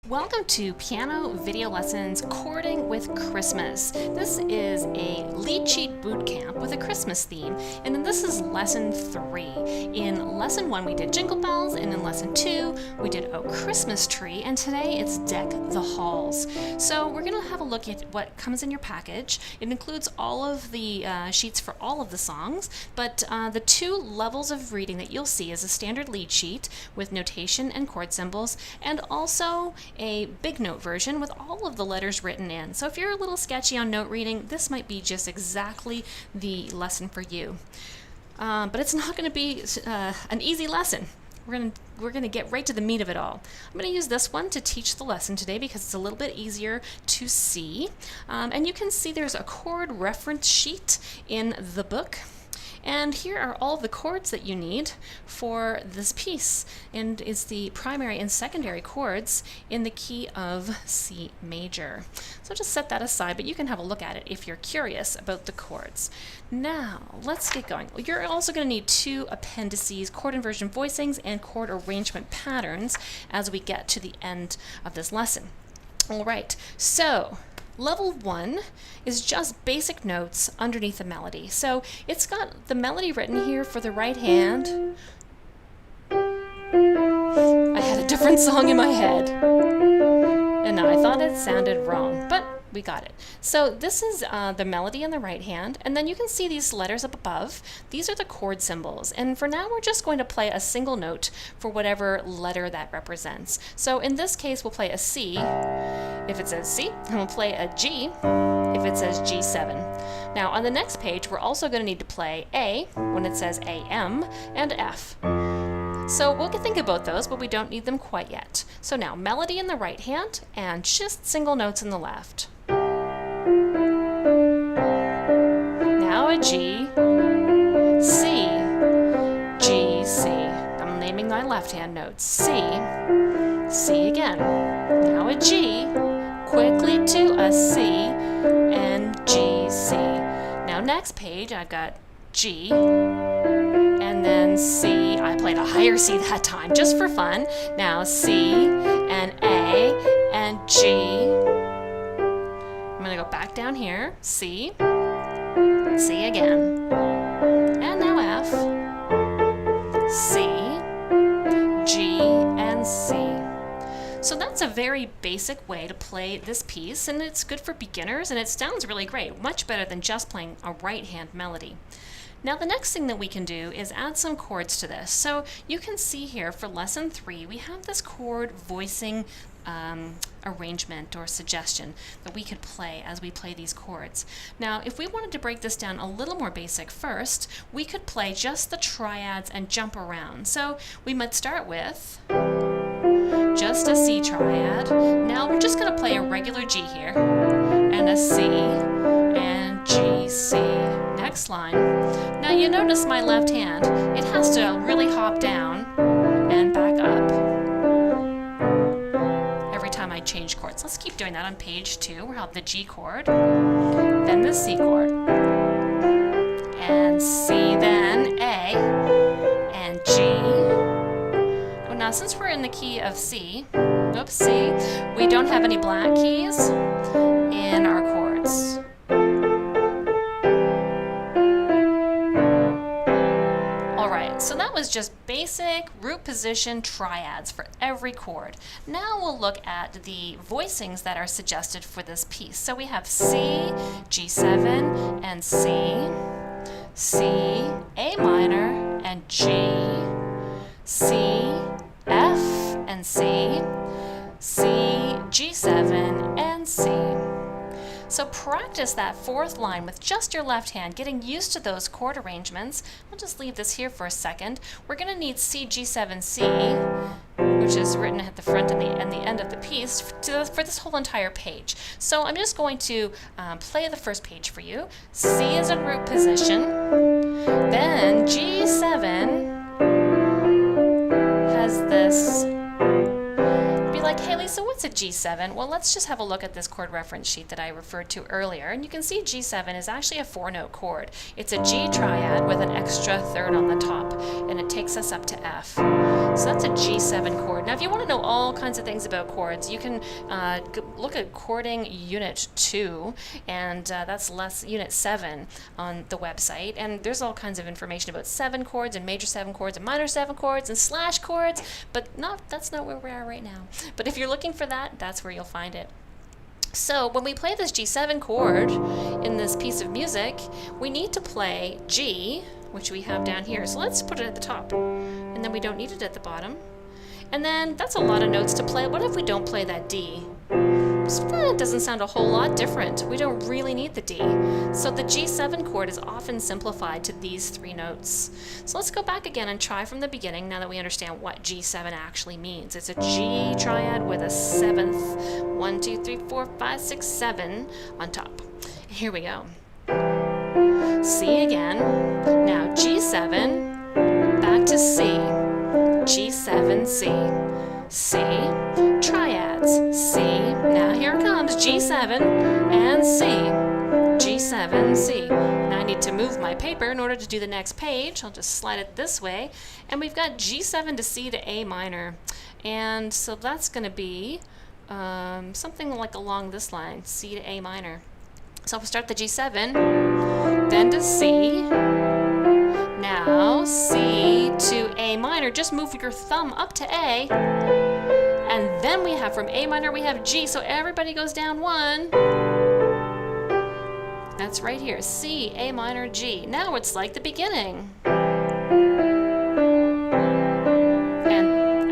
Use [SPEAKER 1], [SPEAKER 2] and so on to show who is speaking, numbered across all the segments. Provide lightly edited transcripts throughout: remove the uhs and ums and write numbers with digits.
[SPEAKER 1] Welcome to Piano Video Lessons Chording with Christmas. This is a lead sheet boot camp with a Christmas theme, and then this is lesson 3. In lesson 1 we did Jingle Bells, and in lesson 2 we did Oh Christmas Tree, and today it's Deck the Halls. So we're going to have a look at what comes in your package. It includes all of the sheets for all of the songs, but the two levels of reading that you'll see is a standard lead sheet with notation and chord symbols, and also a big note version with all of the letters written in. So if you're a little sketchy on note reading, this might be just exactly the lesson for you. But it's not going to be an easy lesson. We're going to get right to the meat of it all. I'm going to use this one to teach the lesson today because it's a little bit easier to see. And you can see there's a chord reference sheet in the book. And here are all the chords that you need for this piece, and it's the primary and secondary chords in the key of C major. So just set that aside, but you can have a look at it if you're curious about the chords. Now, let's get going. You're also going to need two appendices, chord inversion voicings and chord arrangement patterns, as we get to the end of this lesson. All right, so Level 1 is just basic notes underneath the melody. So it's got the melody written here for the right hand. I had a different song in my head, and I thought it sounded wrong, but we got it. So this is the melody in the right hand, and then you can see these letters up above. These are the chord symbols, and for now we're just going to play a single note for whatever letter that represents. So in this case we'll play a C if it says C, and we'll play a G if it says G7. Now on the next page we're also going to need to play A when it says AM and F. So we'll think about those, but we don't need them quite yet. So now melody in the right hand and just single notes in the left. Now a G, C, G, C. I'm naming my left hand notes. C, C again. Now a G, quickly to a C, and G, C. Now next page I've got G, and then C. I played a higher C that time, just for fun. Now C, and A, and G. I'm going to go back down here. C, C again. And now F, C, G, and C. So that's a very basic way to play this piece, and it's good for beginners, and it sounds really great, much better than just playing a right hand melody. Now the next thing that we can do is add some chords to this. So you can see here for lesson 3 we have this chord voicing arrangement or suggestion that we could play as we play these chords. Now if we wanted to break this down a little more basic first, we could play just the triads and jump around. So we might start with just a C triad. Now we're just going to play a regular G here, and a C, and G, C. Next line. Now you notice my left hand, it has to really hop down and back up every time I change chords. Let's keep doing that on page 2. We'll have the G chord, then the C chord, and C, then A, and G. Oh, now since we're in the key of C, oops, C, we don't have any black keys in our chords. So that was just basic root position triads for every chord. Now we'll look at the voicings that are suggested for this piece. So we have C, G7, and C, C, A minor, and G, C, F, and C, C, G7, and C. So practice that fourth line with just your left hand, getting used to those chord arrangements. I'll just leave this here for a second. We're going to need C, G7, C, which is written at the front and the end of the piece for this whole entire page. So I'm just going to play the first page for you. C is in root position, then G7 has this, be like Haley so what's a G7? Well, let's just have a look at this chord reference sheet that I referred to earlier, and you can see G7 is actually a 4-note chord. It's a G triad with an extra third on the top, and it takes us up to F. So that's a G7 chord. Now, if you want to know all kinds of things about chords, you can look at Chording Unit 2, and that's Unit 7 on the website, and there's all kinds of information about 7 chords and major 7 chords and minor 7 chords and slash chords, but that's not where we are right now. But if you're looking for that, that's where you'll find it. So when we play this G7 chord in this piece of music, we need to play G, which we have down here. So let's put it at the top, and then we don't need it at the bottom. And then that's a lot of notes to play. What if we don't play that D? It doesn't sound a whole lot different. We don't really need the D. So the G7 chord is often simplified to these 3 notes. So let's go back again and try from the beginning now that we understand what G7 actually means. It's a G triad with a 7th, 1, 2, 3, 4, 5, 6, 7 on top. Here we go. C again. Now G7, back to C. G7, C. C, triads, C, now here it comes, G7 and C, G7, C. Now I need to move my paper in order to do the next page. I'll just slide it this way, and we've got G7 to C to A minor, and so that's going to be something like along this line, C to A minor. So if we start the G7, then to C, now C to A minor, just move your thumb up to A, and then we have from A minor we have G, so everybody goes down 1. That's right here, C, A minor, G. Now it's like the beginning. And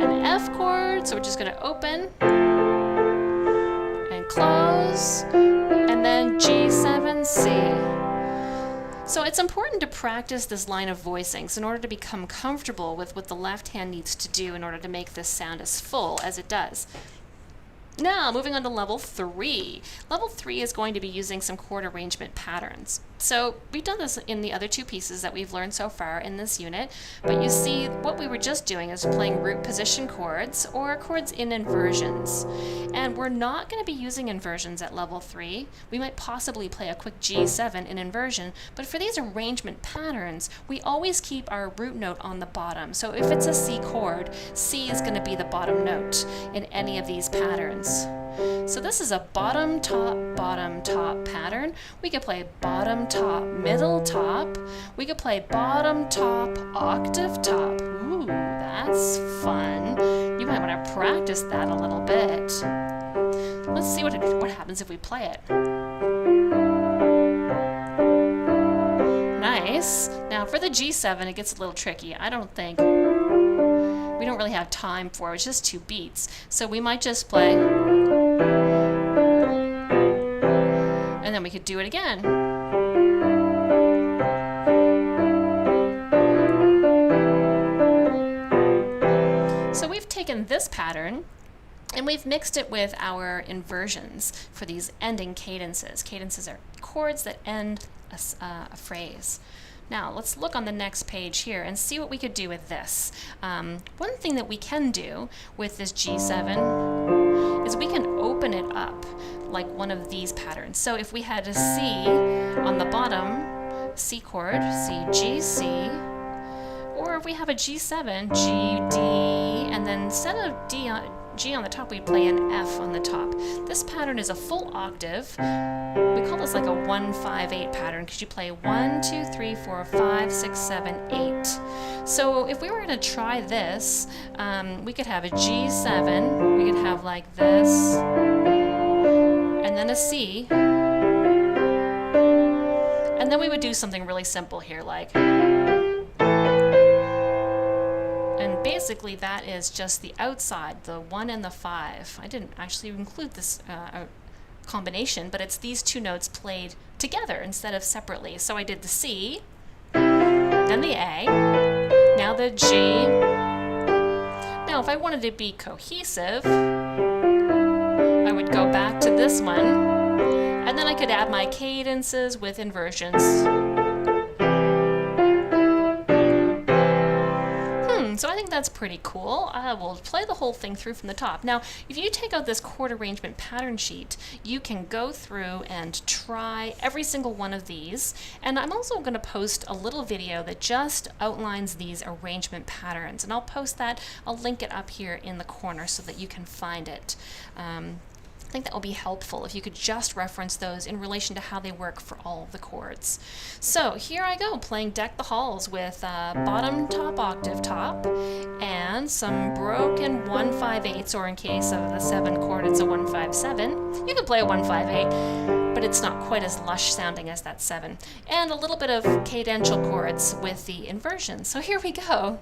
[SPEAKER 1] an F chord, so we're just going to open and close, and then G7, C. So it's important to practice this line of voicings in order to become comfortable with what the left hand needs to do in order to make this sound as full as it does. Now, moving on to level 3. Level 3 is going to be using some chord arrangement patterns. So we've done this in the other 2 pieces that we've learned so far in this unit, but you see what we were just doing is playing root position chords or chords in inversions. And we're not going to be using inversions at level 3. We might possibly play a quick G7 in inversion, but for these arrangement patterns, we always keep our root note on the bottom. So if it's a C chord, C is going to be the bottom note in any of these patterns. So this is a bottom, top pattern. We could play bottom, top, middle, top. We could play bottom, top, octave, top. Ooh, that's fun. You might want to practice that a little bit. Let's see what happens if we play it. Nice. Now for the G7, it gets a little tricky. We don't really have time for it. It's just 2 beats. So we might just play, and then we could do it again. So we've taken this pattern and we've mixed it with our inversions for these ending cadences. Cadences are chords that end a phrase. Now let's look on the next page here and see what we could do with this. One thing that we can do with this G7 is we can open it up like one of these patterns. So if we had a C on the bottom, C chord, C, G, C, or if we have a G7, G, D, and then instead of G on the top, we'd play an F on the top. This pattern is a full octave. We call this like a 1-5-8 pattern because you play 1, 2, 3, 4, 5, 6, 7, 8. So if we were going to try this, we could have a G7, we could have like this, and then a C, and then we would do something really simple here like, and basically that is just the outside, the 1 and the 5. I didn't actually include this combination, but it's these 2 notes played together instead of separately. So I did the C, then the A, now the G. Now if I wanted to be cohesive, I would go back to this one, and then I could add my cadences with inversions. So I think that's pretty cool. We'll play the whole thing through from the top. Now, if you take out this chord arrangement pattern sheet, you can go through and try every single one of these. And I'm also going to post a little video that just outlines these arrangement patterns. And I'll post that, I'll link it up here in the corner so that you can find it. I think that will be helpful if you could just reference those in relation to how they work for all of the chords. So here I go, playing Deck the Halls with bottom top octave top and some broken 1/5/8, or in case of the 7 chord it's a 1/5/7. You can play a 1/5/8, but it's not quite as lush sounding as that 7. And a little bit of cadential chords with the inversions. So here we go.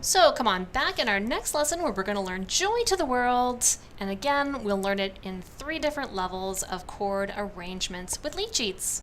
[SPEAKER 1] So come on, back in our next lesson where we're going to learn Joy to the World. And again, we'll learn it in 3 different levels of chord arrangements with lead sheets.